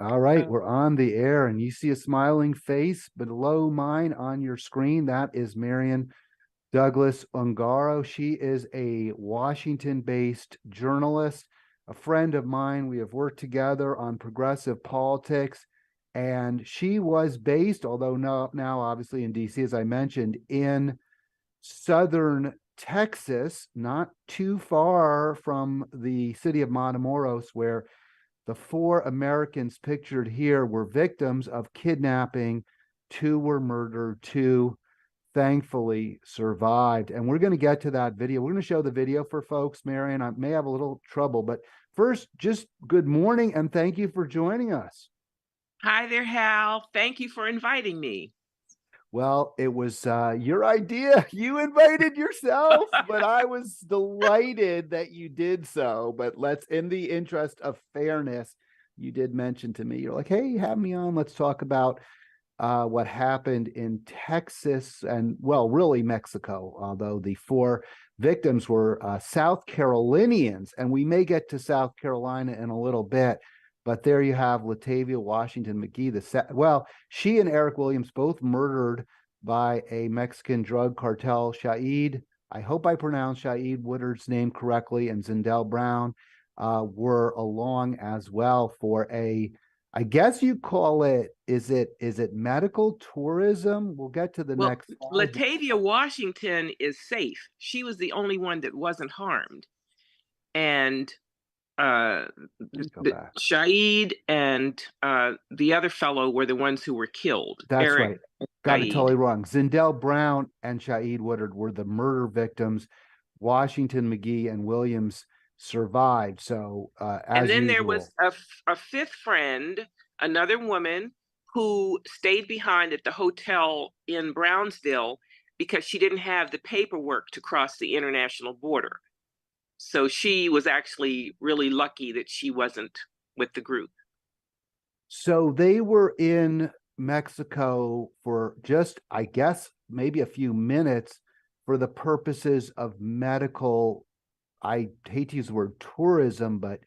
All right, we're on the air, and you see a smiling face below mine on your screen. That is Marian Douglas-Ungaro. She is a Washington-based journalist, a friend of mine. We have worked together on progressive politics, and she was based, although now obviously in DC, as I mentioned, in southern Texas, not too far from the city of Matamoros, where the four Americans pictured here were victims of kidnapping. Two were murdered, two thankfully survived. And we're going to get to that video. We're going to show the video for folks, Marian. I may have a little trouble, but first, just good morning and thank you for joining us. Hi there, Hal. Thank you for inviting me. Well, it was your idea. You invited yourself, but I was delighted that you did so. But let's, in the interest of fairness, you did mention to me, you're like, hey, have me on. Let's talk about what happened in Texas and, well, really Mexico, although the four victims were South Carolinians. And we may get to South Carolina in a little bit. But there you have Latavia Washington McGee. Well, she and Eric Williams both murdered by a Mexican drug cartel. I hope I pronounced Shaeed Woodard's name correctly, and Zindell Brown were along as well for I guess you call it, is it medical tourism? We'll get to the next slide. Latavia Washington is safe. She was the only one that wasn't harmed. And Shaeed and the other fellow were the ones who were killed. That's Eric right. Got it totally wrong. Zindell Brown and Shaeed Woodard were the murder victims. Washington, McGee, and Williams survived. So, and then usual, there was a fifth friend, another woman who stayed behind at the hotel in Brownsville because she didn't have the paperwork to cross the international border. So she was actually really lucky that she wasn't with the group. So they were in Mexico for just, I guess, maybe a few minutes for the purposes of medical. I hate to use the word tourism, but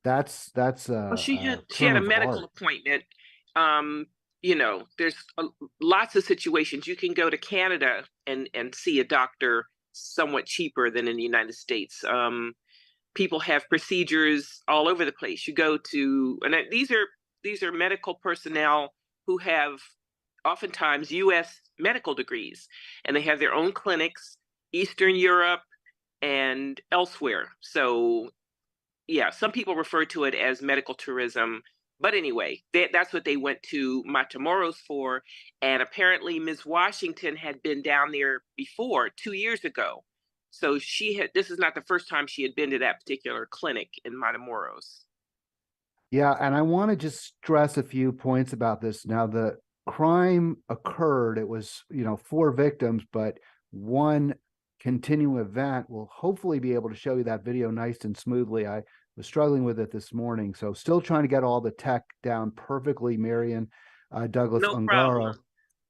that's well, she had a medical appointment. There's lots of situations. You can go to Canada and see a doctor somewhat cheaper than in the United States. People have procedures all over the place. You go to, and these are medical personnel who have oftentimes U.S. medical degrees, and they have their own clinics, Eastern Europe and elsewhere. So, yeah, some people refer to it as medical tourism. But anyway, that's what they went to Matamoros for. And apparently Ms. Washington had been down there before, 2 years ago. So this is not the first time she had been to that particular clinic in Matamoros. Yeah, and I want to just stress a few points about this. Now, the crime occurred. It was, four victims, but one continuing event. We'll hopefully be able to show you that video nice and smoothly. I was struggling with it this morning, so still trying to get all the tech down perfectly, Marian Douglas-Ungaro.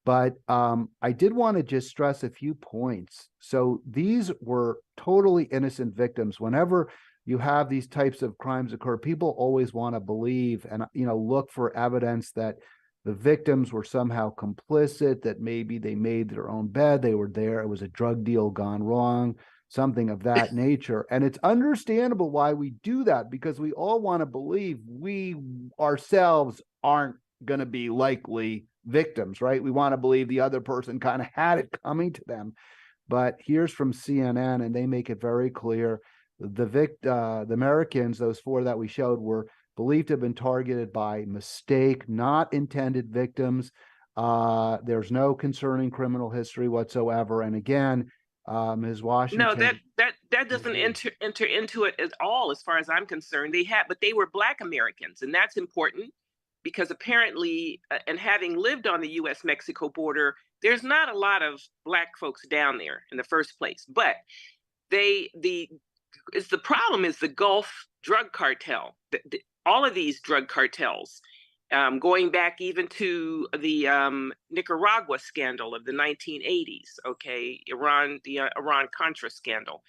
But I did want to just stress a few points. So these were totally innocent victims. Whenever you have these types of crimes occur, people always want to believe and look for evidence that the victims were somehow complicit, that maybe they made their own bed, they were there, it was a drug deal gone wrong, something of that nature. And it's understandable why we do that, because we all want to believe we ourselves aren't going to be likely victims, right? We want to believe the other person kind of had it coming to them. But here's from CNN, and they make it very clear. The Americans, those four that we showed, were believed to have been targeted by mistake, not intended victims. There's no concerning criminal history whatsoever. And again, Ms. Washington. No, that doesn't enter into it at all, as far as I'm concerned. But they were Black Americans, and that's important because apparently, and having lived on the U.S.-Mexico border, there's not a lot of Black folks down there in the first place. But the problem is the Gulf drug cartel. All of these drug cartels, going back even to the Nicaragua scandal of the 1980s, okay, the Iran-Contra scandal.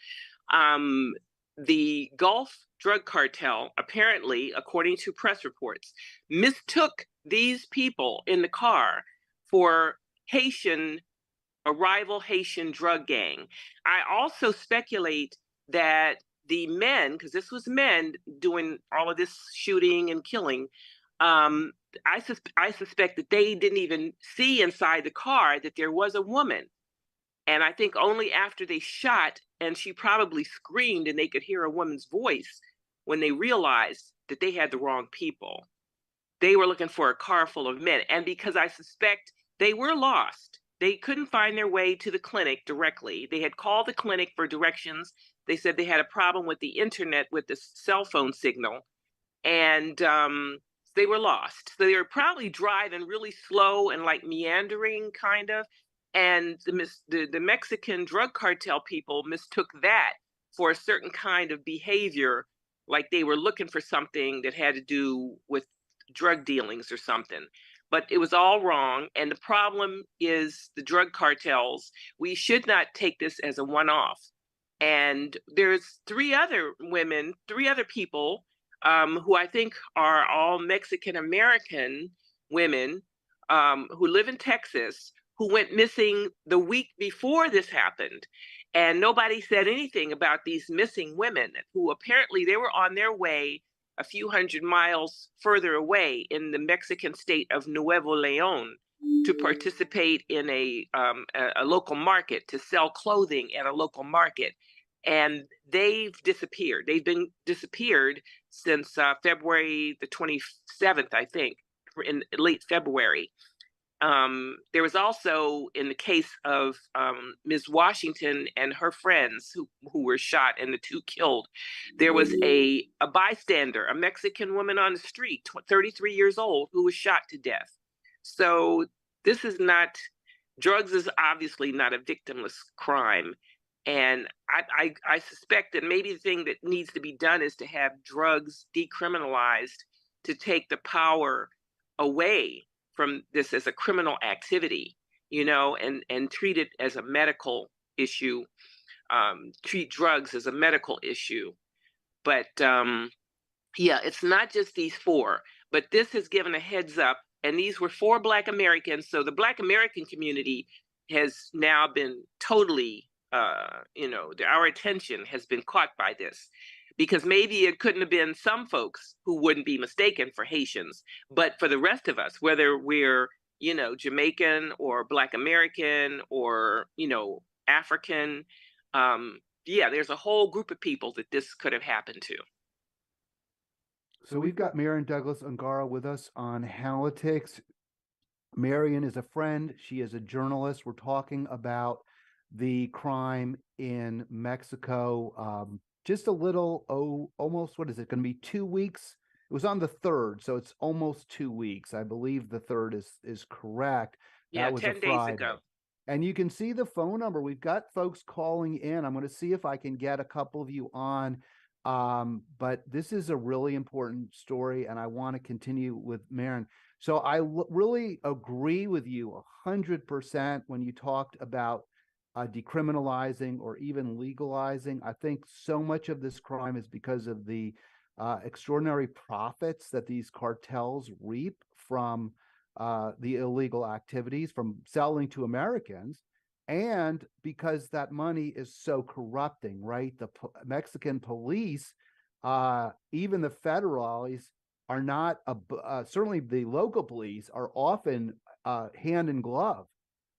the Gulf drug cartel, apparently, according to press reports, mistook these people in the car for Haitian, a rival Haitian drug gang. I also speculate that the men, because this was men doing all of this shooting and killing, um, I suspect that they didn't even see inside the car that there was a woman. And I think only after they shot, and she probably screamed and they could hear a woman's voice when they realized that they had the wrong people. They were looking for a car full of men. And because I suspect they were lost, they couldn't find their way to the clinic directly. They had called the clinic for directions. They said they had a problem with the internet, with the cell phone signal, and they were lost. So they were probably driving really slow and like meandering, kind of. And the Mexican drug cartel people mistook that for a certain kind of behavior, like they were looking for something that had to do with drug dealings or something. But it was all wrong. And the problem is the drug cartels. We should not take this as a one off. And there's three other people who I think are all Mexican American women who live in Texas, who went missing the week before this happened. And nobody said anything about these missing women who apparently they were on their way a few hundred miles further away in the Mexican state of Nuevo Leon to participate in a local market, to sell clothing at a local market. And they've disappeared. They've been disappeared since February the 27th, I think, in late February. There was also, in the case of Ms. Washington and her friends who were shot and the two killed, there was a bystander, a Mexican woman on the street, 33 years old, who was shot to death. So this is not, drugs is obviously not a victimless crime. And I suspect that maybe the thing that needs to be done is to have drugs decriminalized, to take the power away from this as a criminal activity, and treat it as a medical issue, treat drugs as a medical issue. But yeah, it's not just these four, but this has given a heads up. And these were four Black Americans. So the Black American community has now been totally, our attention has been caught by this, because maybe it couldn't have been some folks who wouldn't be mistaken for Haitians, but for the rest of us, whether we're, Jamaican or Black American or, African, yeah, there's a whole group of people that this could have happened to. So we've got Marian Douglas-Ungaro with us on Halitics. Marian is a friend. She is a journalist. We're talking about the crime in Mexico. Just a little, almost, what is it, going to be 2 weeks? It was on the 3rd, so it's almost 2 weeks. I believe the 3rd is correct. Yeah, That was 10 a days Friday. ago. And you can see the phone number. We've got folks calling in. I'm going to see if I can get a couple of you on. But this is a really important story, and I want to continue with Marian. So I really agree with you 100% when you talked about decriminalizing or even legalizing. I think so much of this crime is because of the extraordinary profits that these cartels reap from the illegal activities, from selling to Americans, and because that money is so corrupting, right? The Mexican police, even the federales, are not, certainly the local police are often hand in glove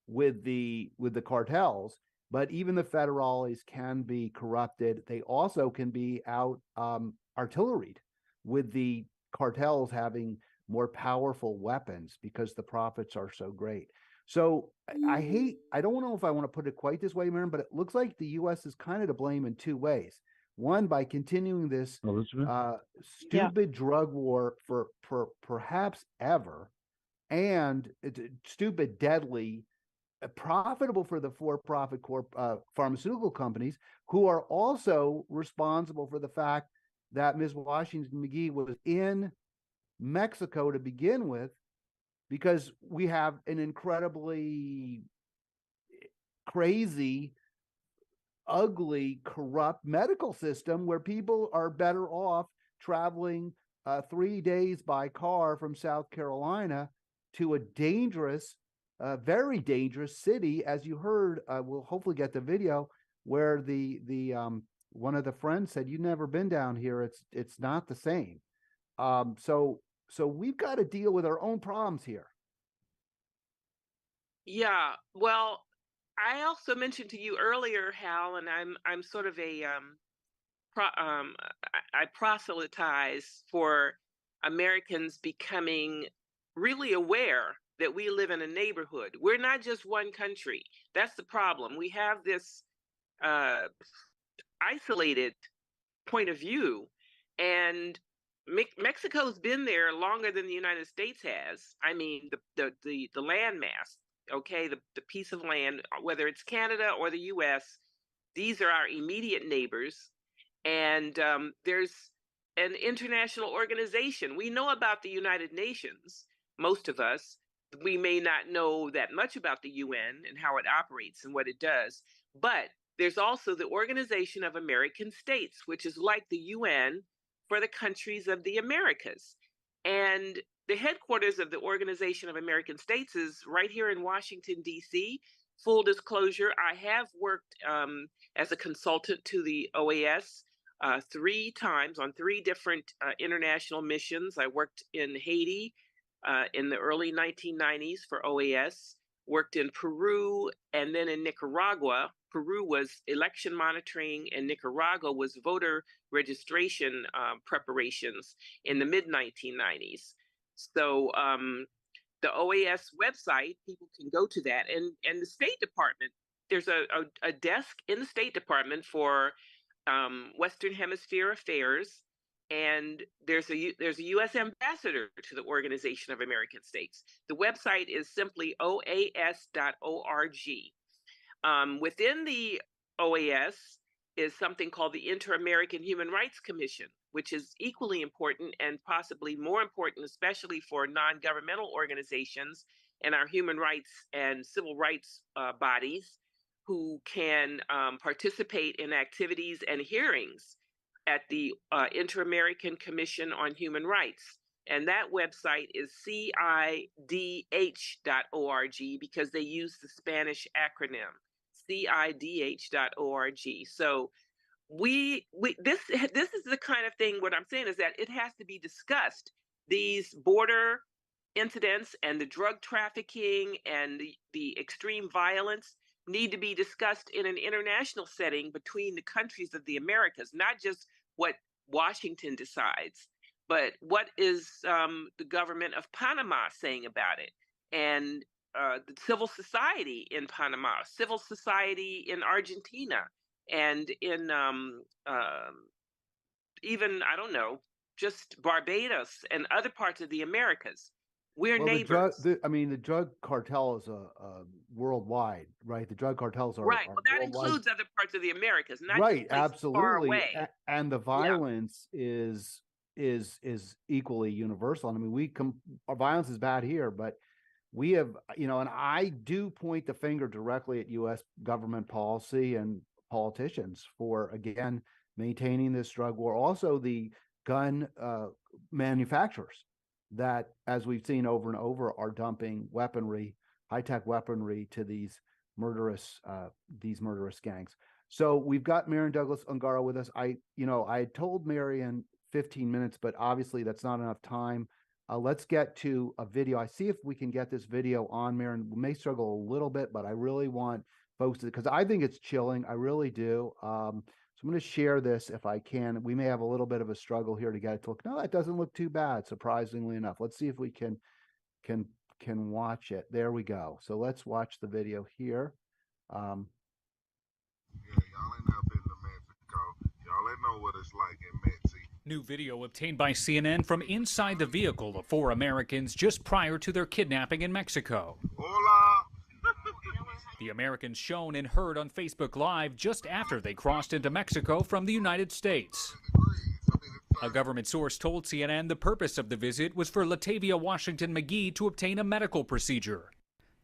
with the cartels, but even the federales can be corrupted. They also can be out artilleried, with the cartels having more powerful weapons because the profits are so great. So I don't know if I want to put it quite this way, Marian, but it looks like the U.S. is kind of to blame in 2 ways. One, by continuing this stupid drug war for perhaps ever, and stupid, deadly, profitable for the for-profit pharmaceutical companies, who are also responsible for the fact that Ms. Washington McGee was in Mexico to begin with, because we have an incredibly crazy ugly, corrupt medical system where people are better off traveling 3 days by car from South Carolina to a dangerous, very dangerous city. As you heard, we'll hopefully get the video where the one of the friends said, "You've never been down here. It's not the same." So we've got to deal with our own problems here. Yeah, well, I also mentioned to you earlier, Hal, and I'm sort of a I proselytize for Americans becoming really aware that we live in a neighborhood. We're not just one country. That's the problem. We have this uh, isolated point of view, and Mexico's been there longer than the United States has. I mean, the landmass, okay, the piece of land, whether it's Canada or the U.S., these are our immediate neighbors, and there's an international organization. We know about the United Nations, most of us. We may not know that much about the UN and how it operates and what it does, but there's also the Organization of American States, which is like the UN for the countries of the Americas. And the headquarters of the Organization of American States is right here in Washington, D.C. Full disclosure, I have worked as a consultant to the OAS 3 times on 3 different international missions. I worked in Haiti in the early 1990s for OAS, worked in Peru, and then in Nicaragua. Peru was election monitoring, and Nicaragua was voter registration preparations in the mid 1990s. So the OAS website, people can go to that, and the State Department. There's a desk in the State Department for Western Hemisphere affairs, and there's a U.S. ambassador to the Organization of American States. The website is simply oas.org. Within the OAS is something called the Inter-American Human Rights Commission, which is equally important and possibly more important, especially for non-governmental organizations and our human rights and civil rights bodies who can participate in activities and hearings at the Inter-American Commission on Human Rights. And that website is CIDH.org because they use the Spanish acronym, CIDH.org. So this is the kind of thing, what I'm saying is that it has to be discussed. These border incidents and the drug trafficking and the extreme violence need to be discussed in an international setting between the countries of the Americas, not just what Washington decides, but what is the government of Panama saying about it, and the civil society in Panama, civil society in Argentina, and in even, I don't know, just Barbados and other parts of the Americas. We're neighbors. The drug cartel is a worldwide, right? The drug cartels are Right. Well, that worldwide. includes other parts of the Americas, not Right, just places far absolutely. away. And the violence is equally universal. And I mean, our violence is bad here, but we have, and I do point the finger directly at U.S. government policy and politicians for, again, maintaining this drug war. Also, the gun manufacturers that, as we've seen over and over, are dumping weaponry, high-tech weaponry to these murderous gangs. So we've got Marian Douglas-Ungaro with us. I had told Marian 15 minutes, but obviously that's not enough time. Let's get to a video. I see if we can get this video on, Marian. We may struggle a little bit, but I really want folks to, because I think it's chilling. I really do. So I'm going to share this if I can. We may have a little bit of a struggle here to get it to look. No, that doesn't look too bad, surprisingly enough. Let's see if we can watch it. There we go. So let's watch the video here. Yeah, y'all ain't never been to Mexico. Y'all ain't know what it's like in Mexico. New video obtained by CNN from inside the vehicle of 4 Americans just prior to their kidnapping in Mexico. Hola. The Americans shown and heard on Facebook Live just after they crossed into Mexico from the United States. A government source told CNN the purpose of the visit was for Latavia Washington McGee to obtain a medical procedure.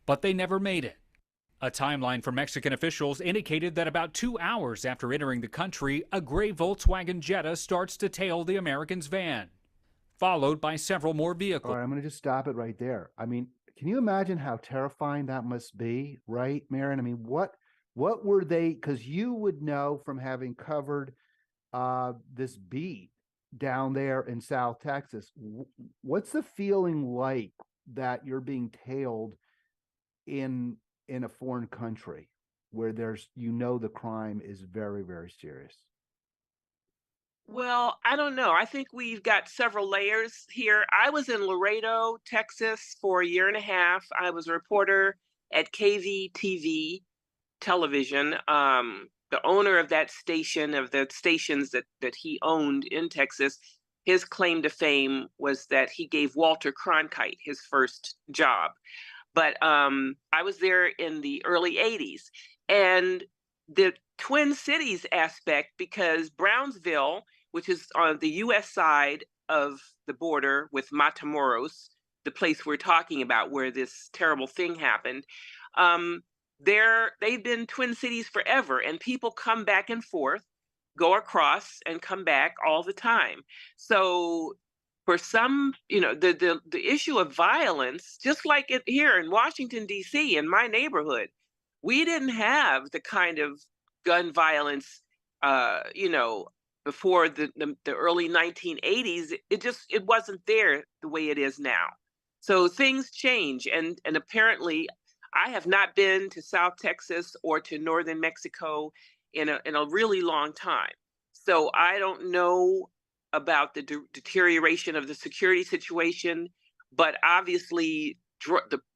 But they never made it. A timeline from Mexican officials indicated that about 2 hours after entering the country, a gray Volkswagen Jetta starts to tail the American's van, followed by several more vehicles. All right, I'm going to just stop it right there. I mean, can you imagine how terrifying that must be, right, Marian? I mean, what were they? Because you would know from having covered this beat down there in South Texas. What's the feeling like that you're being tailed in a foreign country where there's, the crime is very, very serious? Well, I don't know. I think we've got several layers here. I was in Laredo, Texas for a year and a half. I was a reporter at KVTV television. The owner of that station, of the stations that he owned in Texas, his claim to fame was that he gave Walter Cronkite his first job. But I was there in the early 80s. And the Twin Cities aspect, because Brownsville, which is on the U.S. side of the border with Matamoros, the place we're talking about where this terrible thing happened, they've been Twin Cities forever, and people come back and forth, go across and come back all the time. So for some, the issue of violence, just like it here in Washington, D.C., in my neighborhood, we didn't have the kind of gun violence, before the early 1980s. It wasn't there the way it is now. So things change, and apparently, I have not been to South Texas or to northern Mexico in a really long time. So I don't know about the deterioration of the security situation, but obviously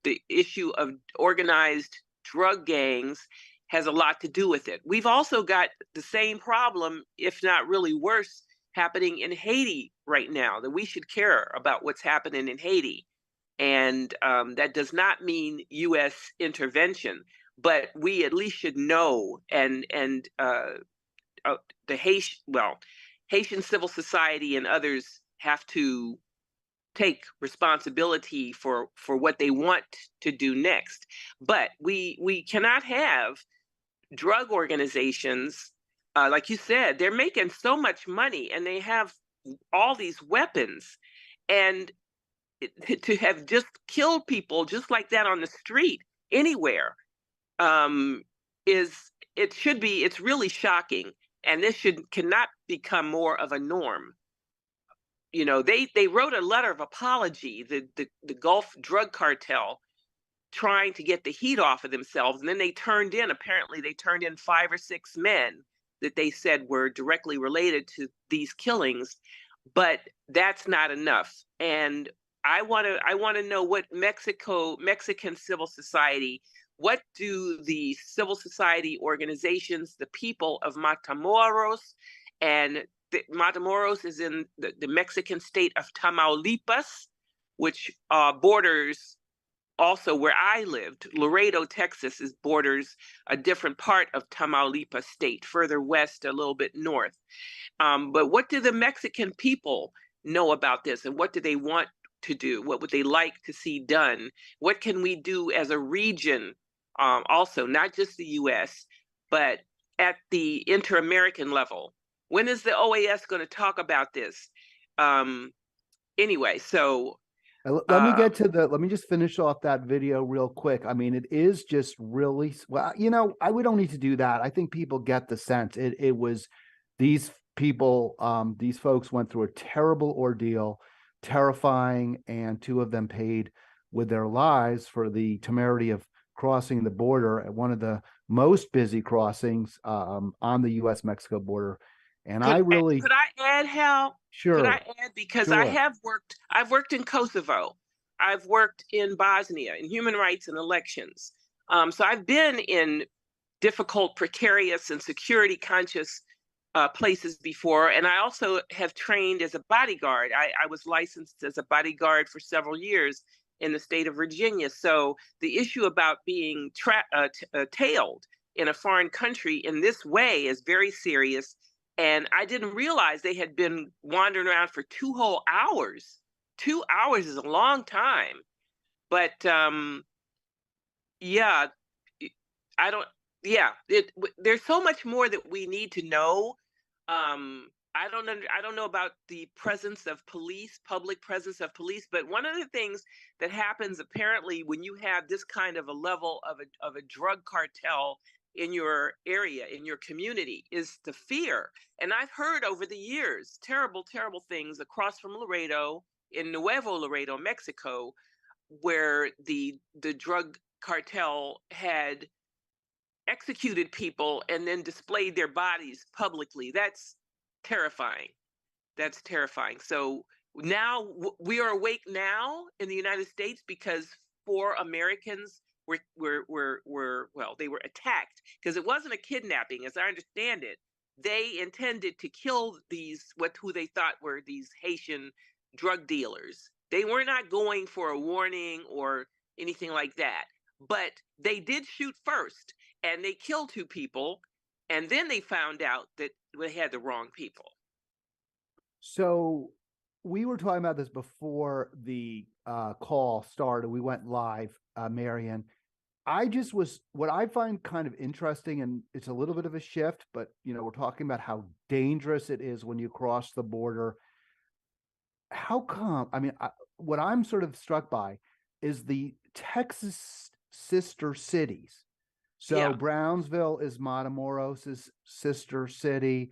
the issue of organized drug gangs has a lot to do with it. We've also got the same problem, if not really worse, happening in Haiti right now, that we should care about what's happening in Haiti. And that does not mean U.S. intervention, but we at least should know, and the Haitian civil society and others have to take responsibility for what they want to do next. But we cannot have drug organizations, like you said, they're making so much money and they have all these weapons, and to have just killed people just like that on the street anywhere, it's really shocking, and this cannot become more of a norm. They wrote a letter of apology, the Gulf drug cartel, trying to get the heat off of themselves, and then apparently they turned in 5 or 6 men that they said were directly related to these killings, but that's not enough. And I want to know what Mexican civil society, what do the civil society organizations, the people of Matamoros, and Matamoros is in the Mexican state of Tamaulipas, which borders also where I lived. Laredo, Texas borders a different part of Tamaulipas state, further west, a little bit north. But what do the Mexican people know about this, and what do they want to do? What would they like to see done? What can we do as a region, also, not just the U.S., but at the inter-American level? When is the OAS going to talk about this? Anyway, so let me just finish off that video real quick. I mean, it is just really, well, we don't need to do that. I think people get the sense. It was these people, these folks went through a terrible ordeal, terrifying, and 2 of them paid with their lives for the temerity of crossing the border at one of the most busy crossings on the U.S.-Mexico border. And could I add, Hal? Sure. Could I add? Because sure. I've worked in Kosovo. I've worked in Bosnia in human rights and elections. So I've been in difficult, precarious, and security conscious places before. And I also have trained as a bodyguard. I was licensed as a bodyguard for several years in the state of Virginia. So the issue about being tailed in a foreign country in this way is very serious. And I didn't realize they had been wandering around for 2 whole hours. 2 hours is a long time. But yeah, I don't. Yeah, there's so much more that we need to know. I don't know about the presence of police, public presence of police, but one of the things that happens apparently when you have this kind of a level of a drug cartel in your area, in your community, is the fear. And I've heard over the years terrible, terrible things across from Laredo, in Nuevo Laredo, Mexico, where the drug cartel had executed people and then displayed their bodies publicly. That's terrifying. That's terrifying. So now we are awake now in the United States because 4 Americans were well, they were attacked because it wasn't a kidnapping, as I understand it. They intended to kill these who they thought were these Haitian drug dealers. They were not going for a warning or anything like that, but they did shoot first, and they killed 2 people, and then they found out that they had the wrong people. So we were talking about this before the call started. We went live, Marian. What I find kind of interesting, and it's a little bit of a shift, but we're talking about how dangerous it is when you cross the border. How come? I mean, what I'm sort of struck by is the Texas sister cities. So Yeah. Brownsville is Matamoros' sister city.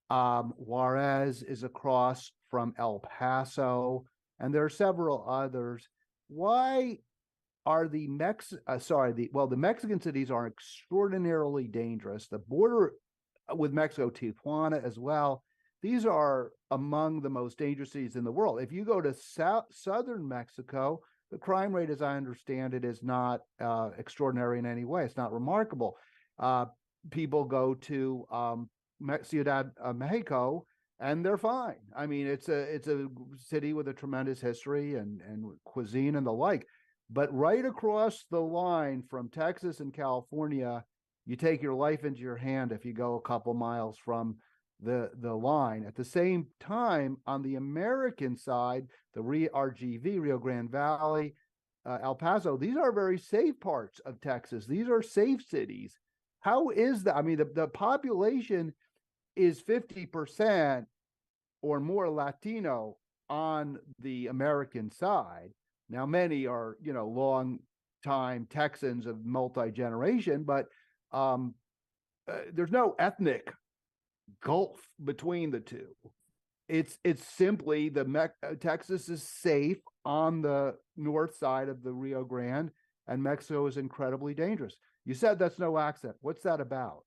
Juarez is across from El Paso, and there are several others. Why are the Mexican cities are extraordinarily dangerous. The border with Mexico, Tijuana as well. These are among the most dangerous cities in the world. If you go to southern Mexico, the crime rate, as I understand it, is not extraordinary in any way. It's not remarkable. People go to Ciudad Mexico, and they're fine. I mean, it's a city with a tremendous history and cuisine and the like. But right across the line from Texas and California, you take your life into your hand if you go a couple miles from the line. At the same time, on the American side, the RGV, Rio Grande Valley, El Paso, these are very safe parts of Texas. These are safe cities. How is that? I mean, the population is 50% or more Latino on the American side. Now, many are, long time Texans of multi-generation, but there's no ethnic gulf between the two. It's simply Texas is safe on the north side of the Rio Grande, and Mexico is incredibly dangerous. You said that's no accident. What's that about?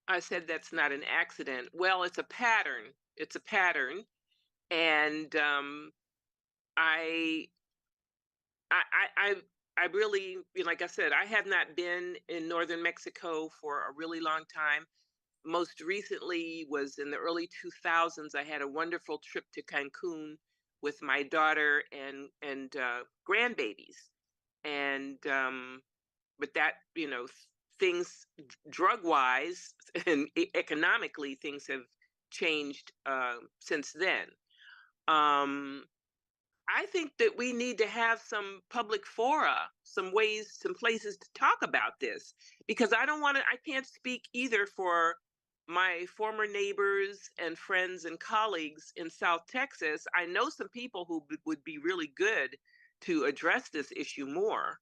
I said that's not an accident. Well, it's a pattern. It's a pattern, and I, I really, like I said, I have not been in northern Mexico for a really long time. Most recently was in the early 2000s. I had a wonderful trip to Cancun with my daughter and grandbabies, and but that things drug wise and economically things have changed since then. Um, I think that we need to have some public fora, some ways, some places to talk about this, because I can't speak either for my former neighbors and friends and colleagues in South Texas. I know some people who would be really good to address this issue more.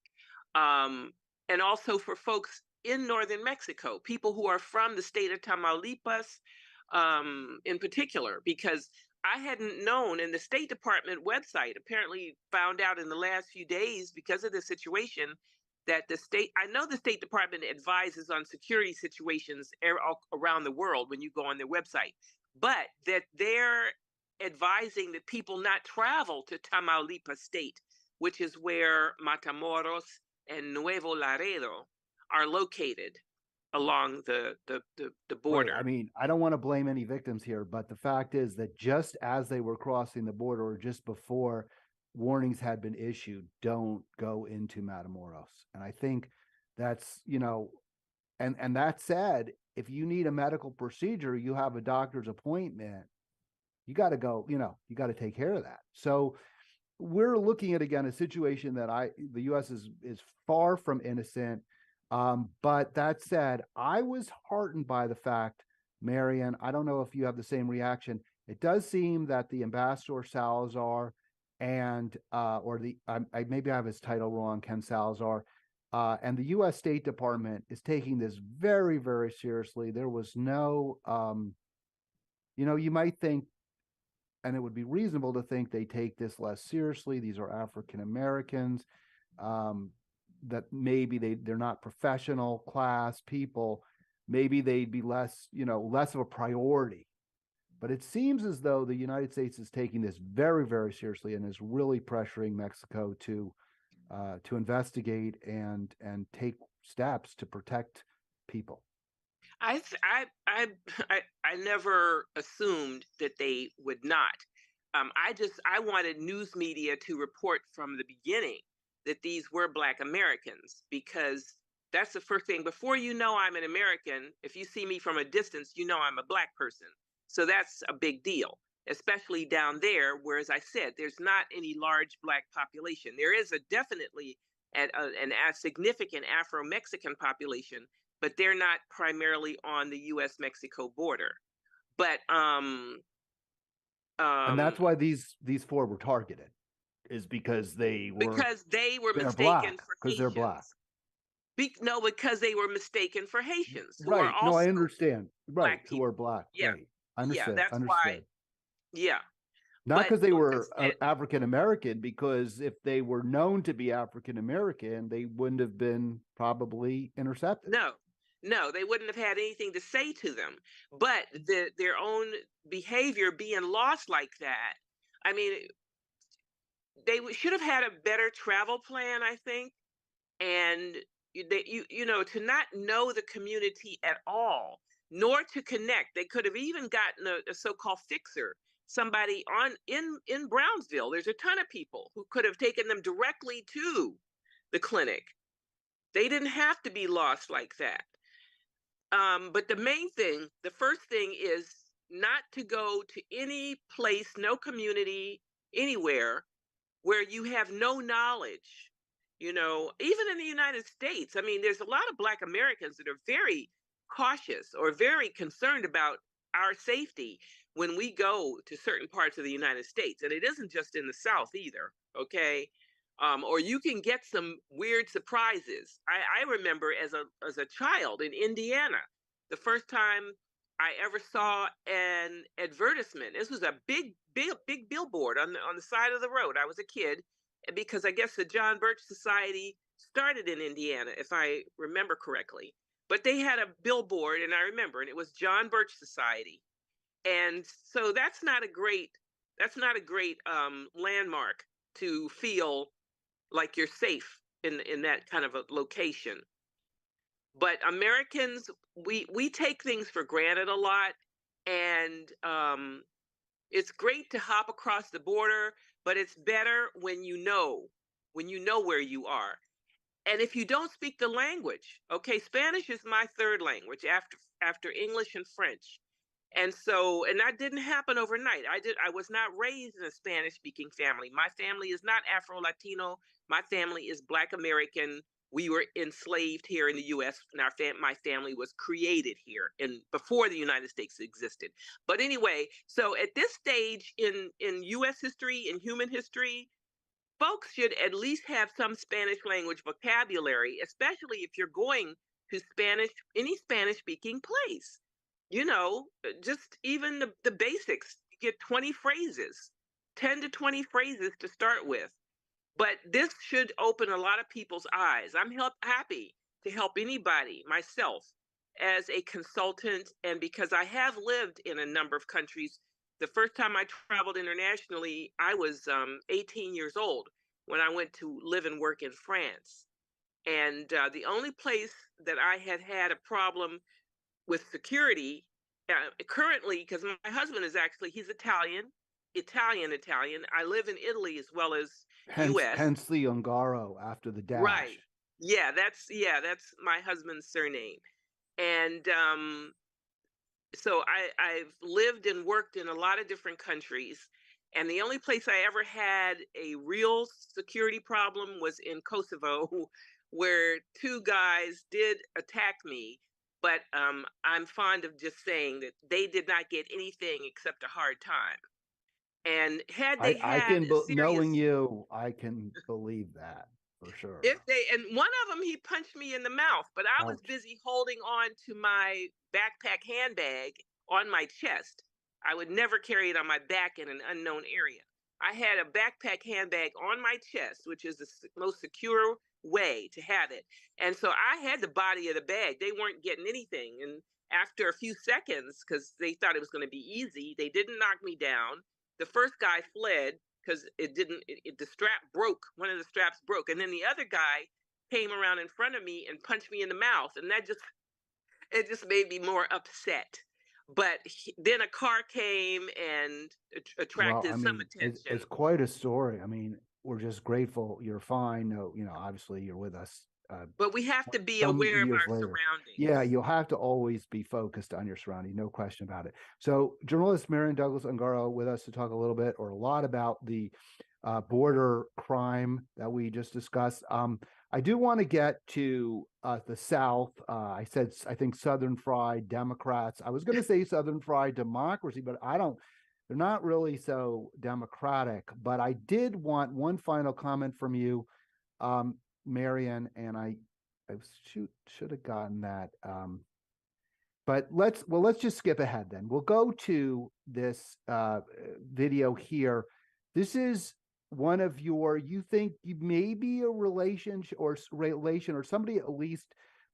Um, and also for folks in northern Mexico, people who are from the state of Tamaulipas in particular, because I hadn't known, and the State Department website apparently found out in the last few days because of the situation that I know the State Department advises on security situations all around the world when you go on their website, but that they're advising that people not travel to Tamaulipas State, which is where Matamoros and Nuevo Laredo are located along the border. Right. I mean, I don't want to blame any victims here, but the fact is that just as they were crossing the border, or just before, warnings had been issued, don't go into Matamoros. And I think that's, and that said, if you need a medical procedure, you have a doctor's appointment, you got to go, you got to take care of that. So we're looking at, again, a situation that the U.S. is far from innocent. But that said, I was heartened by the fact, Marian, I don't know if you have the same reaction. It does seem that the ambassador Salazar and or the maybe I have his title wrong, Ken Salazar, and the U.S. State Department is taking this very, very seriously. There was no, you might think, and it would be reasonable to think they take this less seriously. These are African Americans. That maybe they're not professional class people. Maybe they'd be less of a priority. But it seems as though the United States is taking this very, very seriously and is really pressuring Mexico to investigate and take steps to protect people. I never assumed that they would not. I wanted news media to report from the beginning that these were Black Americans, because that's the first thing. Before you know I'm an American, if you see me from a distance, you know I'm a Black person. So that's a big deal, especially down there, where, as I said, there's not any large Black population. There is definitely a significant Afro-Mexican population, but they're not primarily on the U.S.-Mexico border. But and that's why these four were targeted, is because they were mistaken for because they're Black. No, because they were mistaken for Haitians. Who Right. Are also no, I understand. Right. Black Who are Black. Yeah. Right. Understood. Yeah, that's understood. why. Yeah. Not because they were African American, because if they were known to be African American, they wouldn't have been probably intercepted. No, they wouldn't have had anything to say to them. But their own behavior being lost like that, I mean, they should have had a better travel plan, I think. And to not know the community at all, nor to connect. They could have even gotten a so-called fixer, somebody in Brownsville. There's a ton of people who could have taken them directly to the clinic. They didn't have to be lost like that. But the first thing is not to go to any place, no community, anywhere where you have no knowledge. Even in the United States, I mean, there's a lot of Black Americans that are very cautious or very concerned about our safety when we go to certain parts of the United States. And it isn't just in the South either, okay? Or you can get some weird surprises. I remember as a child in Indiana, the first time I ever saw an advertisement. This was a big billboard on the side of the road. I was a kid, because I guess the John Birch Society started in Indiana, if I remember correctly. But they had a billboard, and I remember, and it was John Birch Society. And so that's not a great landmark to feel like you're safe in that kind of a location. But Americans, we take things for granted a lot, and it's great to hop across the border, but it's better when you know where you are. And if you don't speak the language, okay, Spanish is my third language after English and French. And that didn't happen overnight. I was not raised in a Spanish speaking family. My family is not Afro-Latino. My family is Black American. We were enslaved here in the U.S. and my family was created here before the United States existed. But anyway, so at this stage in U.S. history, in human history, folks should at least have some Spanish language vocabulary, especially if you're going to any Spanish speaking place. Just even the basics. You get 20 phrases, 10 to 20 phrases to start with. But this should open a lot of people's eyes. I'm happy to help anybody, myself, as a consultant, and because I have lived in a number of countries. The first time I traveled internationally, I was 18 years old when I went to live and work in France. And the only place that I had a problem with security currently, because my husband he's Italian. I live in Italy as well as U.S. Hence the Ungaro after the dash. Right. Yeah, that's my husband's surname. And so I've lived and worked in a lot of different countries. And the only place I ever had a real security problem was in Kosovo, where two guys did attack me, but I'm fond of just saying that they did not get anything except a hard time. And had they I had can, a knowing serious, you, I can believe that for sure. if they, and one of them, he punched me in the mouth, but I was Ouch. busy holding on to my backpack handbag on my chest. I would never carry it on my back in an unknown area. I had a backpack handbag on my chest, which is the most secure way to have it. And so I had the body of the bag. They weren't getting anything. And after a few seconds, because they thought it was going to be easy, they didn't knock me down. The first guy fled because the strap broke. One of the straps broke. And then the other guy came around in front of me and punched me in the mouth. And it just made me more upset. But then a car came and Well, attracted I some mean, attention. it's quite a story. I mean, we're just grateful you're fine. No, obviously you're with us. But we have to be Some aware of years our later. surroundings. Yeah, you'll have to always be focused on your surrounding, no question about it. So, journalist Marian Douglas-Ungaro with us to talk a little bit or a lot about the border crime that we just discussed. I do want to get to the South. I think Southern Fried Democrats. I was going to say Southern Fried Democracy, but they're not really so democratic. But I did want one final comment from you, Marian, and I should have gotten that. But let's just skip ahead then. We'll go to this video here. This is one of you think you may be a relation or somebody at least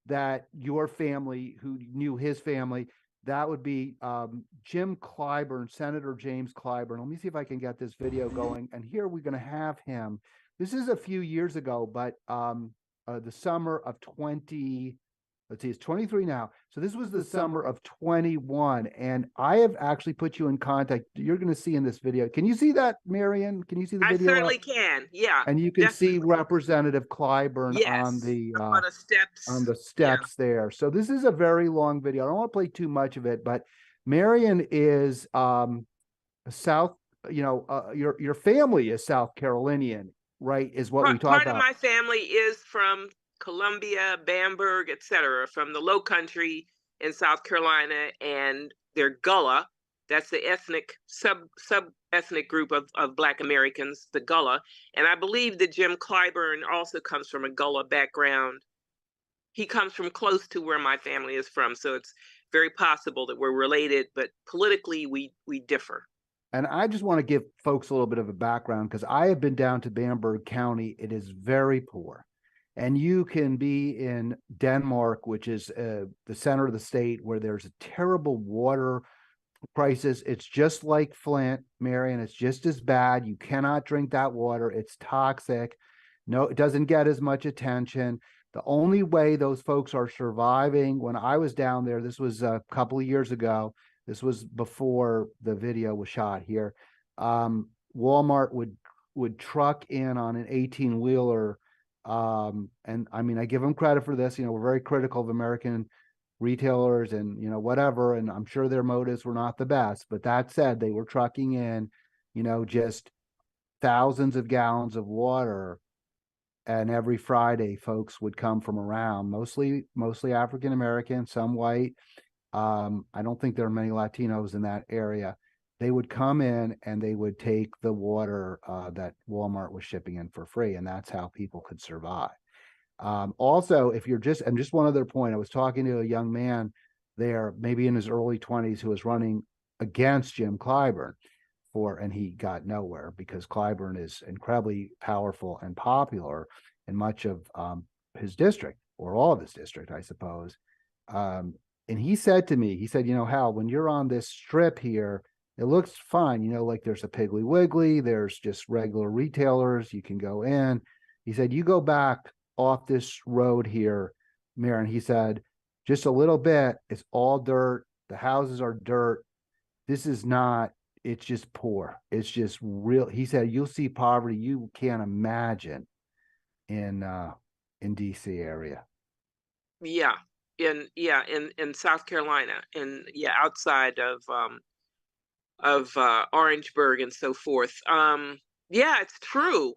that your family who knew his family, that would be Jim Clyburn, Senator James Clyburn. Let me see if I can get this video going. And here we're going to have him. This is a few years ago, but the summer of it's 23 now. So this was the summer of 21. And I have actually put you in contact. You're going to see in this video. Can you see that, Marian? Can you see the video? I certainly can. Yeah. And you can definitely. see Representative Clyburn Yes, on the steps. there. So this is a very long video. I don't want to play too much of it, but Marian is South, your family is South Carolinian, right? Is what we talked about. Part of my family is from Columbia, Bamberg, etc., from the Low Country in South Carolina, and they're Gullah. That's the ethnic sub-ethnic group of Black Americans, the Gullah. And I believe that Jim Clyburn also comes from a Gullah background. He comes from close to where my family is from, so it's very possible that we're related, but politically we differ. And I just want to give folks a little bit of a background because I have been down to Bamberg County. It is very poor. And you can be in Denmark, which is the center of the state, where there's a terrible water crisis. It's just like Flint, Marian. It's just as bad. You cannot drink that water. It's toxic. No, it doesn't get as much attention. The only way those folks are surviving, when I was down there, this was a couple of years ago. This was before the video was shot here. Walmart would truck in on an 18-wheeler. And I mean, I give them credit for this. We're very critical of American retailers and, whatever. And I'm sure their motives were not the best. But that said, they were trucking in, just thousands of gallons of water. And every Friday, folks would come from around, mostly African American, some white. I don't think there are many Latinos in that area. They would come in and they would take the water that Walmart was shipping in for free, and that's how people could survive. Also, if you're just one other point, I was talking to a young man there, maybe in his early 20s, who was running against Jim Clyburn and he got nowhere because Clyburn is incredibly powerful and popular in much of his district, or all of his district, I suppose. And he said to me, Hal, when you're on this strip here, it looks fine. Like there's a Piggly Wiggly, there's just regular retailers. You can go in. He said, you go back off this road here, Marian. He said, just a little bit. It's all dirt. The houses are dirt. This is not, it's just poor. It's just real. He said, you'll see poverty you can't imagine in DC area. Yeah. In South Carolina, and outside of Orangeburg and so forth. It's true.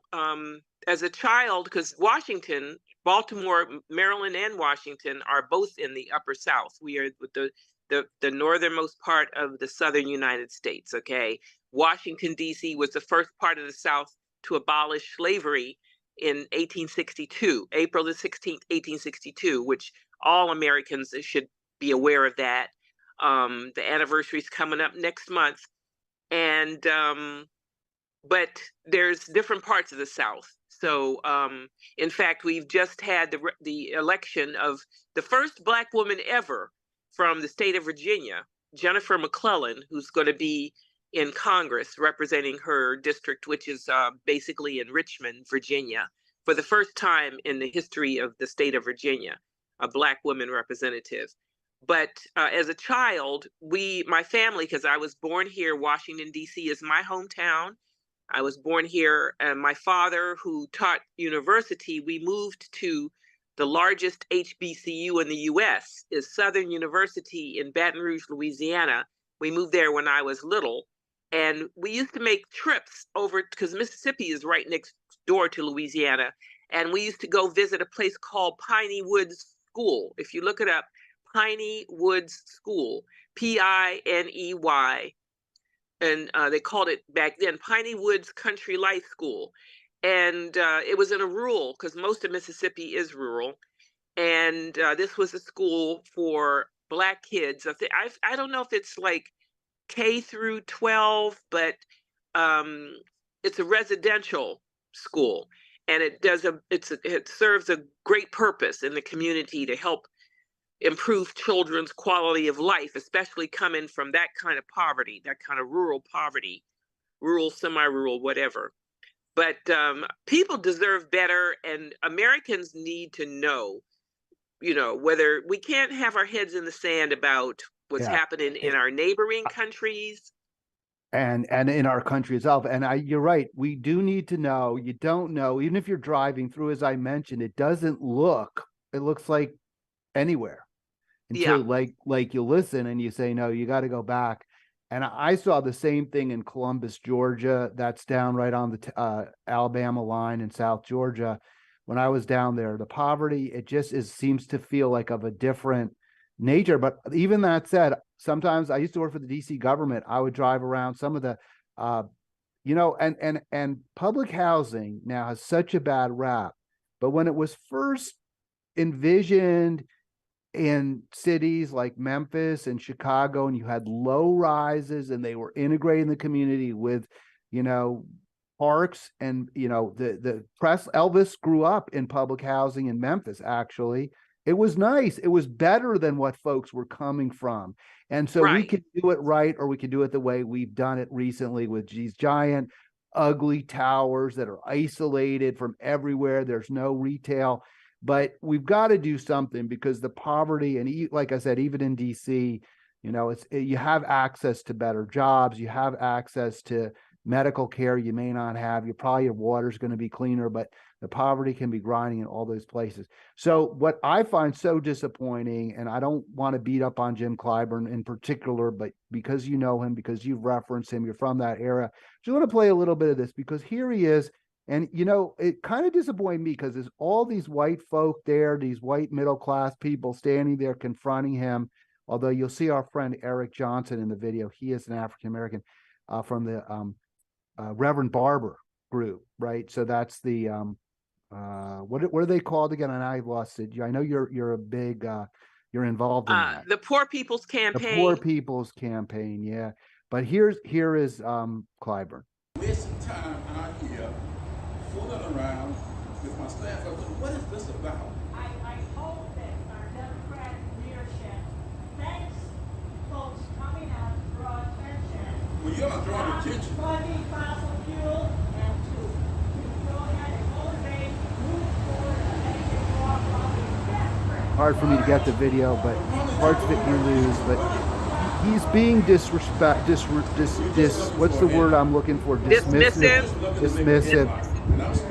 as a child, because Washington, Baltimore, Maryland, and Washington are both in the Upper South. We are the northernmost part of the southern United States. Okay, Washington D.C. was the first part of the South to abolish slavery in 1862, April the 16th, 1862, which all Americans should be aware of that. The anniversary is coming up next month, and but there's different parts of the South. So, in fact, we've just had the election of the first Black woman ever from the state of Virginia, Jennifer McClellan, who's going to be in Congress representing her district, which is basically in Richmond, Virginia, for the first time in the history of the state of Virginia, a Black woman representative. But as a child, my family, because I was born here, Washington, D.C. is my hometown. I was born here, and my father, who taught university, we moved to the largest HBCU in the U.S., is Southern University in Baton Rouge, Louisiana. We moved there when I was little, and we used to make trips over, because Mississippi is right next door to Louisiana, and we used to go visit a place called Piney Woods School. If you look it up, Piney Woods School, Piney, and they called it back then Piney Woods Country Life School. And it was in a rural, because most of Mississippi is rural. And this was a school for Black kids. I don't know if it's like K through 12, but it's a residential school. And it serves a great purpose in the community to help improve children's quality of life, especially coming from that kind of poverty, that kind of rural poverty, rural, semi-rural, whatever. But people deserve better, and Americans need to know, whether we can't have our heads in the sand about what's happening in our neighboring countries. And in our country itself. And you're right, we do need to know. You don't know, even if you're driving through, as I mentioned, it looks like anywhere until like you listen and you say, no, you got to go back. And I saw the same thing in Columbus, Georgia. That's down right on the Alabama line in South Georgia. When I was down there, the poverty, it just seems to feel like of a different nature. But even that said, sometimes I used to work for the DC government. I would drive around some of the, and public housing now has such a bad rap. But when it was first envisioned in cities like Memphis and Chicago, and you had low rises and they were integrating the community with, parks and, the press. Elvis grew up in public housing in Memphis, actually. It was nice. It was better than what folks were coming from. And so we could do it right, or we could do it the way we've done it recently with these giant, ugly towers that are isolated from everywhere. There's no retail. But we've got to do something, because the poverty, and like I said, even in DC, you have access to better jobs, you have access to medical care you may not have. Your water's going to be cleaner, but the poverty can be grinding in all those places. So what I find so disappointing, and I don't want to beat up on Jim Clyburn in particular, but because you know him, because you've referenced him, you're from that era, just want to play a little bit of this, because here he is. And, it kind of disappointed me, because there's all these white folk there, these white middle-class people standing there confronting him. Although you'll see our friend Eric Johnson in the video. He is an African-American from the Reverend Barber group, right? So that's the, what are they called again? And I lost it. I know you're a big, you're involved in that. The Poor People's Campaign. The Poor People's Campaign, yeah. But here is Clyburn. Wasting time out here fooling around with my staff. What is this about? I hope that our Democratic leadership thanks folks coming out to draw attention. Well, you're not drawing attention. Funding fossil fuel and to go ahead and motivate, move forward, and make it more desperate. Hard for me to get the video, but parts of it you lose. But he's being what's the word I'm looking for? Dismissive.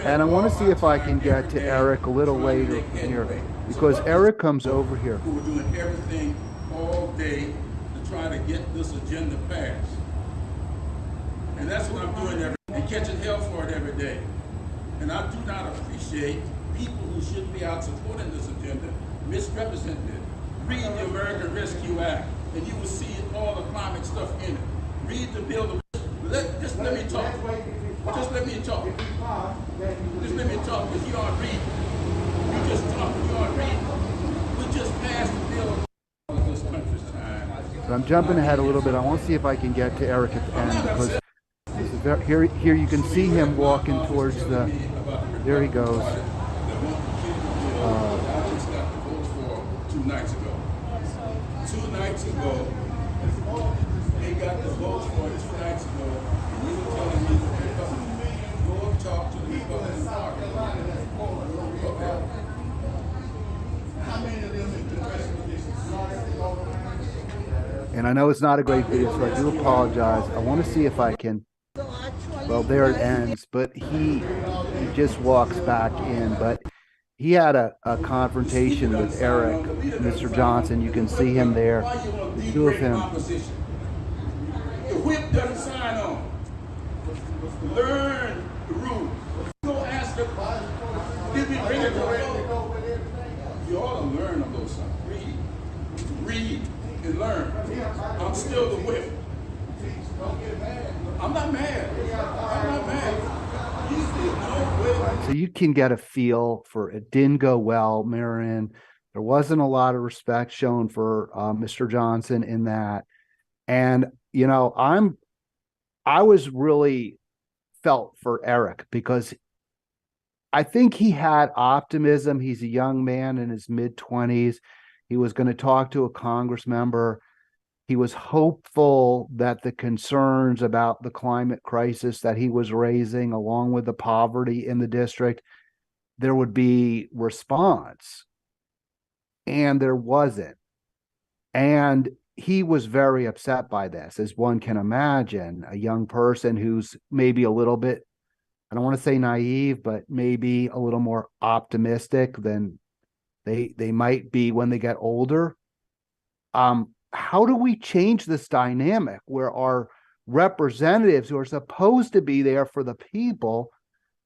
And I want to see if I can get to Eric a little later here, because Eric comes over here. Who are doing everything all day to try to get this agenda passed. And that's what I'm doing and catching hell for it every day. And I do not appreciate people who should be out supporting this agenda misrepresenting it. Read the American Rescue Act, and you will see all the climate stuff in it. Read the bill. Just let me talk. Just let me talk. Just let me talk, because you aren't reading. You just talk. You aren't reading. We just passed the bill of this country's time. So I'm jumping ahead a little bit. I want to see if I can get to Eric at the end, because here you can see him walking towards the. There he goes. I just got the votes for 2 nights ago. 2 nights ago, they got the votes for it 2 nights ago. And you were telling me that go and talk to the Republican Party. Okay. How many of them have been arrested? And I know it's not a great video, so I do apologize. I want to see if I can. Well, there it ends, but he just walks back in. But he had a confrontation with Eric, Mr. Johnson. You can see him there. The two of him. The whip doesn't sign on. Learn the rules. Go ask them. Did we bring it to them? You ought to learn of those things. Read and learn. I'm still the whip. I'm not mad. I'm not mad. You still no whip. Right, so you can get a feel for it didn't go well, Marian. There wasn't a lot of respect shown for Mr. Johnson in that. And, you know, I was really felt for Eric, because I think he had optimism. He's a young man in his mid-20s. He was going to talk to a Congress member. He was hopeful that the concerns about the climate crisis that he was raising, along with the poverty in the district, there would be response. And there wasn't. And he was very upset by this, as one can imagine, a young person who's maybe a little bit, I don't want to say naive, but maybe a little more optimistic than they might be when they get older. How do we change this dynamic where our representatives, who are supposed to be there for the people,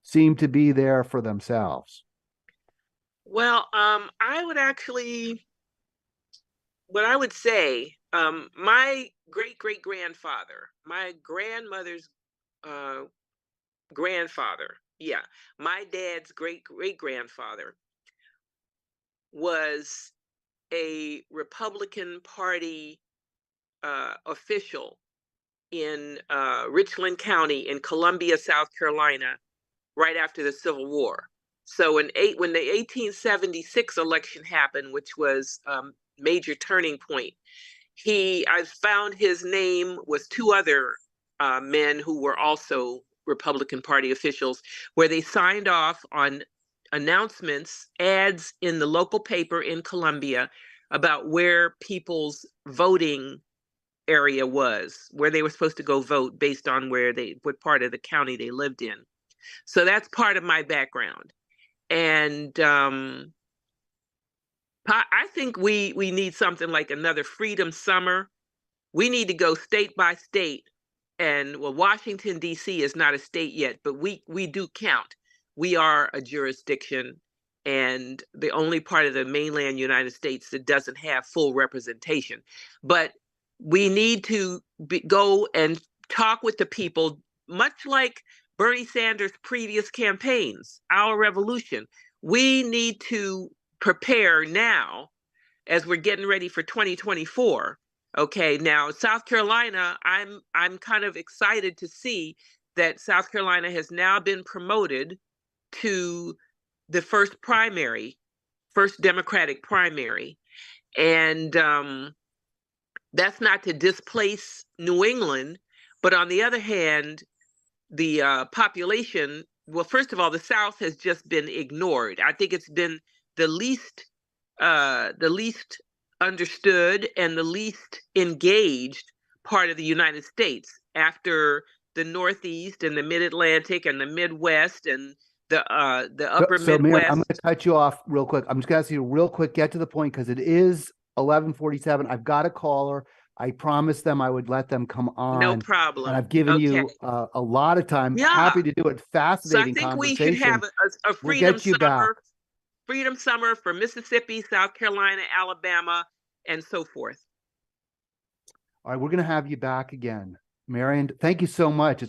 seem to be there for themselves? Well, I would actually, what I would say, my great-great-grandfather, my grandmother's grandfather, yeah, my dad's great-great-grandfather was a Republican Party official in Richland County in Columbia, South Carolina, right after the Civil War. So when the 1876 election happened, which was major turning point, I found his name with 2 other men who were also Republican Party officials, where they signed off on announcements, ads in the local paper in Columbia about where people's voting area was, where they were supposed to go vote based on what part of the county they lived in. So that's part of my background. And I think we need something like another Freedom Summer. We need to go state by state. And well, Washington, D.C. is not a state yet, but we do count. We are a jurisdiction, and the only part of the mainland United States that doesn't have full representation. But we need to go and talk with the people, much like Bernie Sanders' previous campaigns, our revolution. We need to prepare now as we're getting ready for 2024. Okay, now South Carolina, I'm kind of excited to see that South Carolina has now been promoted to the first Democratic primary. And that's not to displace New England, but on the other hand, the population, well, first of all, the South has just been ignored. I think it's been the least understood and the least engaged part of the United States, after the Northeast and the Mid-Atlantic and the Midwest and the upper So Midwest. Marian, I'm going to cut you off real quick. I'm just going to ask you real quick, get to the point, because it is 11:47. I've got a caller. I promised them I would let them come on. No And problem. I've given Okay. you a lot of time. Yeah. Happy to do it. So I Fascinating think we should conversation. have a We'll freedom get you back. summer, freedom summer for Mississippi, South Carolina, Alabama, and so forth. All right, we're going to have you back again. Marian, thank you so much.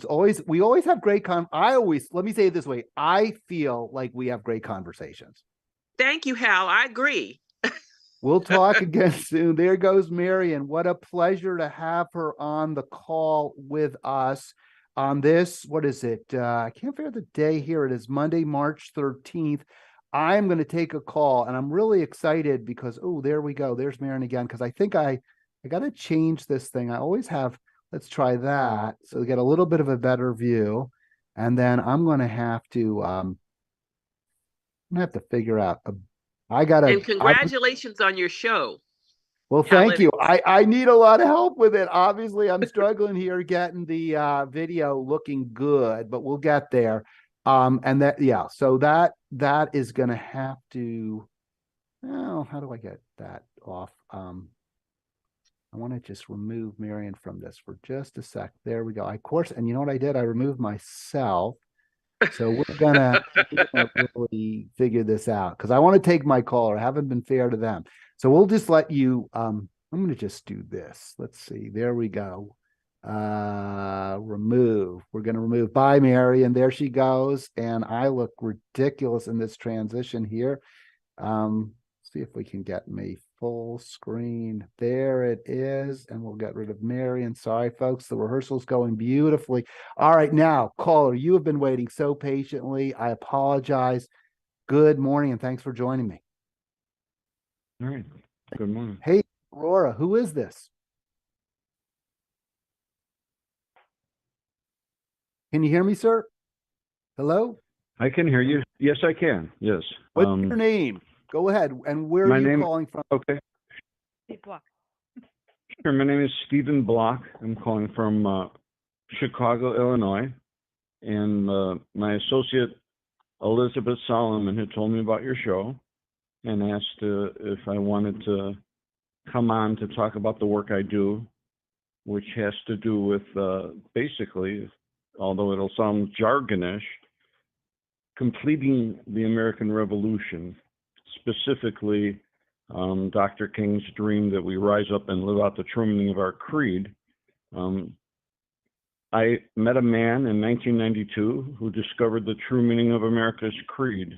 We always have great let me say it this way. I feel like we have great conversations. Thank you, Hal. I agree. We'll talk again soon. There goes Marian. What a pleasure to have her on the call with us on this. What is it? I can't figure the day here. It is Monday, March 13th. I'm going to take a call, and I'm really excited because, oh, there we go. There's Marian again, because I think I got to change this thing. I always have. Let's try that. So we get a little bit of a better view. And then I'm going to have to, figure out. And congratulations on your show. Well, thank you. Halitics. I need a lot of help with it. Obviously, I'm struggling here getting the video looking good, but we'll get there. And that, yeah, so that is going to have to, well, how do I get that off? I want to just remove Marian from this for just a sec. There we go. Of course, and you know what I did? I removed myself. So we're gonna really figure this out, because I want to take my caller. I haven't been fair to them. So we'll just let you, I'm going to just do this. Let's see. There we go. Remove. We're going to remove. Bye, Marian. There she goes. And I look ridiculous in this transition here. See if we can get me full screen. There it is. And we'll get rid of Marian. Sorry, folks. The rehearsal's going beautifully. All right, now, caller, you have been waiting so patiently. I apologize. Good morning, and thanks for joining me. All right. Good morning. Hey, Aurora, who is this? Can you hear me, sir? Hello? I can hear you. Yes, I can. Yes. What's your name? Go ahead. And where are you calling from? Okay. Sure. My name is Stephen Block. I'm calling from Chicago, Illinois. And my associate, Elizabeth Solomon, had told me about your show and asked if I wanted to come on to talk about the work I do, which has to do with basically, although it'll sound jargonish, completing the American Revolution, specifically Dr. King's dream that we rise up and live out the true meaning of our creed. I met a man in 1992 who discovered the true meaning of America's creed,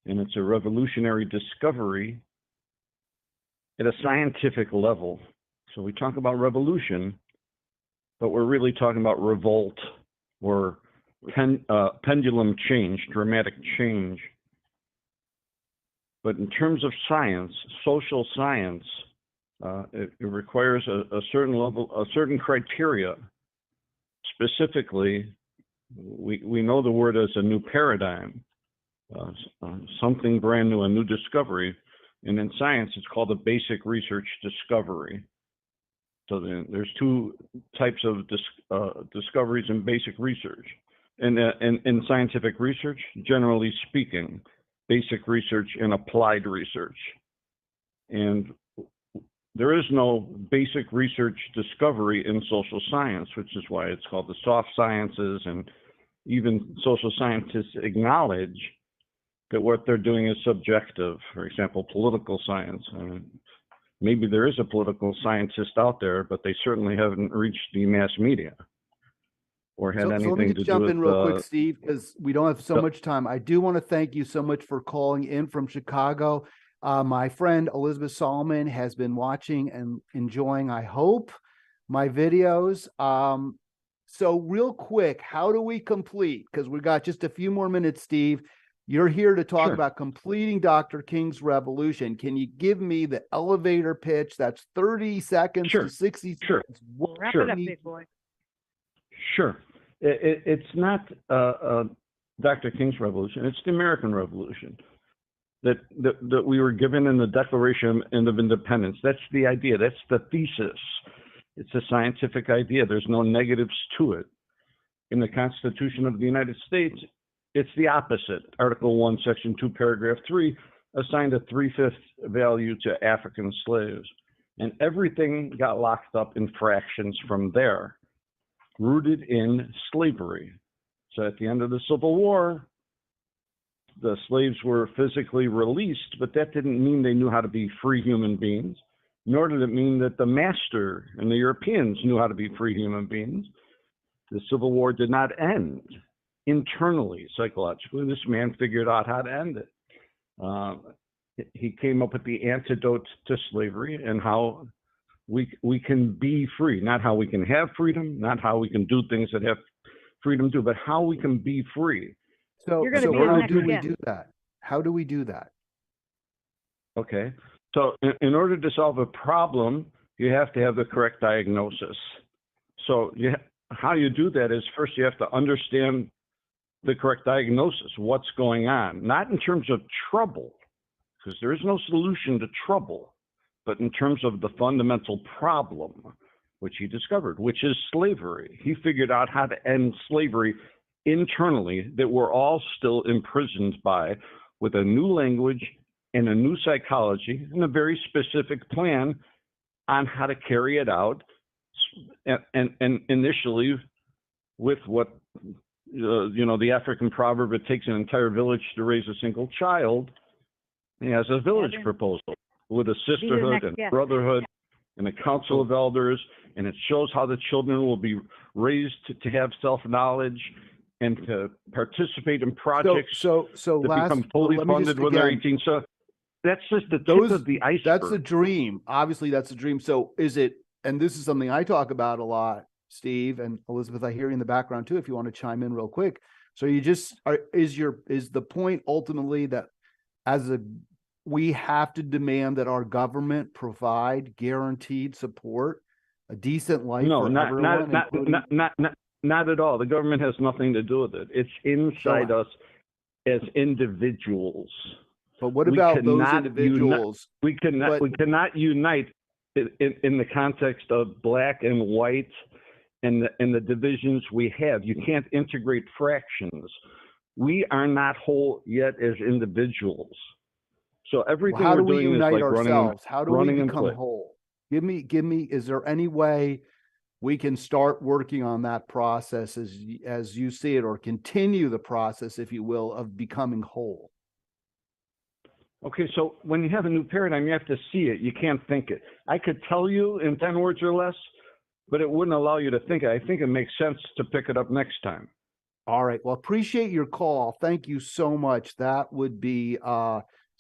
and it's a revolutionary discovery at a scientific level. So we talk about revolution, but we're really talking about revolt or pendulum change, dramatic change. But in terms of science, social science, it requires a certain level, a certain criteria. Specifically, we know the word as a new paradigm, something brand new, a new discovery. And in science, it's called a basic research discovery. So there's two types of discoveries in basic research. And in scientific research, generally speaking, basic research and applied research. And there is no basic research discovery in social science, which is why it's called the soft sciences. And even social scientists acknowledge that what they're doing is subjective. For example, political science. Maybe there is a political scientist out there, but they certainly haven't reached the mass media or had anything let me to just do jump with, in real quick, Steve, because we don't have so Yep. much time. I do want to thank you so much for calling in from Chicago. My friend Elizabeth Solomon has been watching and enjoying, I hope, my videos. So real quick, how do we complete? Because we got just a few more minutes, Steve. You're here to talk Sure. about completing Dr. King's revolution. Can you give me the elevator pitch? That's 30 seconds Sure. to 60 Sure. seconds. What Wrap Sure. it up, we- big boy. Sure. It's not Dr. King's revolution. It's the American Revolution that we were given in the Declaration of Independence. That's the idea. That's the thesis. It's a scientific idea. There's no negatives to it. In the Constitution of the United States, it's the opposite. Article 1, Section 2, Paragraph 3 assigned a 3/5 value to African slaves. And everything got locked up in fractions from there, rooted in slavery. So at the end of the Civil War, the slaves were physically released, but that didn't mean they knew how to be free human beings, nor did it mean that the master and the Europeans knew how to be free human beings. The Civil War did not end internally, psychologically. This man figured out how to end it. He came up with the antidote to slavery and how we can be free, not how we can have freedom, not how we can do things that have freedom to, but how we can be free. So, You're gonna so be the how next do we guest. do that? How do we do that? Okay. So in order to solve a problem, you have to have the correct diagnosis. So how you do that is first you have to understand the correct diagnosis, what's going on, not in terms of trouble, because there is no solution to trouble, but in terms of the fundamental problem, which he discovered, which is slavery. He figured out how to end slavery internally that we're all still imprisoned by, with a new language and a new psychology and a very specific plan on how to carry it out. And initially with what, the African proverb, it takes an entire village to raise a single child. He has a village Evan, proposal with a be the sisterhood next and guest. brotherhood and a council of elders, and it shows how the children will be raised to have self-knowledge and to participate in projects So that last, become fully let me just funded when they're again, 18. So that's just the tip those, of the iceberg. that's a dream. Obviously, that's a dream. So is it, and this is something I talk about a lot, Steve and Elizabeth, I hear you in the background too, if you want to chime in real quick. So you just are, is the point ultimately that we have to demand that our government provide guaranteed support, a decent life No, for not everyone, not at all. The government has nothing to do with it. It's inside us as individuals. But what We about those cannot individuals? We cannot unite in the context of black and white and the divisions we have. You can't integrate fractions. We are not whole yet as individuals. So everything How we're do we doing is unite like ourselves? How do we running and become play. whole? Give me, is there any way we can start working on that process as you see it, or continue the process, if you will, of becoming whole? Okay, so when you have a new paradigm, you have to see it. You can't think it. I could tell you in 10 words or less, but it wouldn't allow you to think it. I think it makes sense to pick it up next time. All right. Well, appreciate your call. Thank you so much. That would be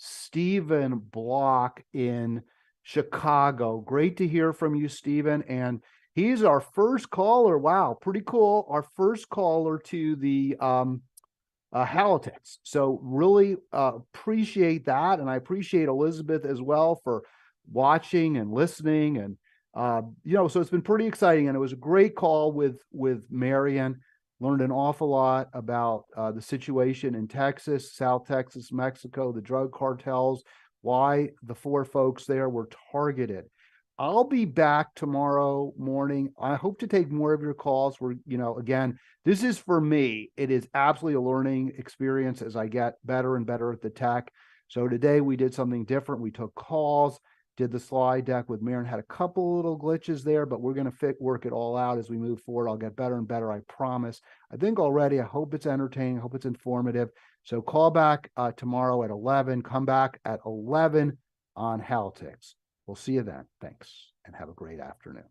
Stephen Block in Chicago. Great to hear from you, Stephen. And he's our first caller. Wow, pretty cool. Our first caller to the Halitics. So really appreciate that. And I appreciate Elizabeth as well for watching and listening. And, so it's been pretty exciting. And it was a great call with Marian. Learned an awful lot about the situation in Texas, South Texas, Mexico, the drug cartels, why the 4 folks there were targeted. I'll be back tomorrow morning. I hope to take more of your calls. Again, this is for me. It is absolutely a learning experience as I get better and better at the tech. So today we did something different. We took calls, did the slide deck with Marian, had a couple little glitches there, but we're going to work it all out as we move forward. I'll get better and better, I promise. I think already, I hope it's entertaining. I hope it's informative. So call back tomorrow at 11. Come back at 11 on Halitics. We'll see you then. Thanks, and have a great afternoon.